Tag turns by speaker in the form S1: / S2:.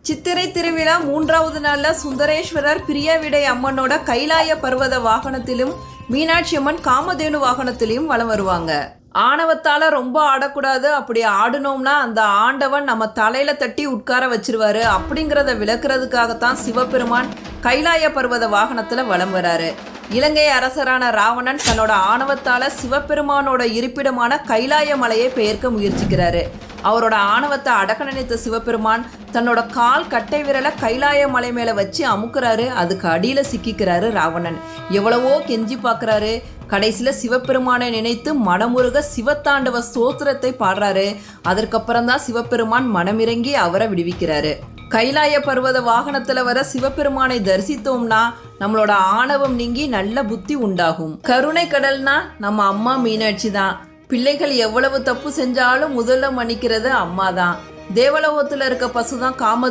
S1: சித்திரை திருவிழா 3வது நாள்ல சுந்தரேஸ்வரர் பிரியாவிடை அம்மனோட கைலாய பர்வத வாகனத்திலும் மீனாட்சி அம்மன் காமதேனு வாகனத்திலையும் வலம் வருவாங்க. ஆணவத்தால ரொம்ப ஆடக்கூடாது, அப்படி ஆடுனோம்னா அந்த ஆண்டவன் நம்ம தலையில தட்டி உட்கார வச்சிருவாரு அப்படிங்கிறத விளக்குறதுக்காகத்தான் சிவபெருமான் கைலாய பர்வத வாகனத்துல வலம் வராரு. இலங்கை அரசரான ராவணன் தன்னோட ஆணவத்தால சிவபெருமானோட இருப்பிடமான கைலாய மலையை பெயர்க்க முயற்சிக்கிறாரு. அவரோட ஆணவத்தை அடக்க நினைத்த சிவபெருமான் தன்னோட கால் கட்டை விரலை கைலாய மலை மேலே வச்சு அமுக்குறாரு. அதுக்கு அடியில் சிக்கிக்கிறாரு ராவணன். எவ்வளவோ கெஞ்சி பார்க்குறாரு. கடைசியில் சிவபெருமானை நினைத்து மனமுருக சிவத்தாண்டவ ஸ்தோத்திரத்தை பாடுறாரு. அதற்கப்புறம் தான் சிவபெருமான் மனமிறங்கி அவரை விடுவிக்கிறாரு. கைலாய பர்வத வாகனத்தில் வர சிவபெருமானை தரிசித்தோம்னா நம்மளோட ஆணவம் நீங்கி நல்ல புத்தி உண்டாகும். கருணை கடல்னா நம்ம அம்மா மீனாட்சி தான். பிள்ளைகள் எவ்வளவு தப்பு செஞ்சாலும் முதல்ல மன்னிக்கிறது அம்மா தான். தேவலோகத்தில் இருக்க பசுதான் காம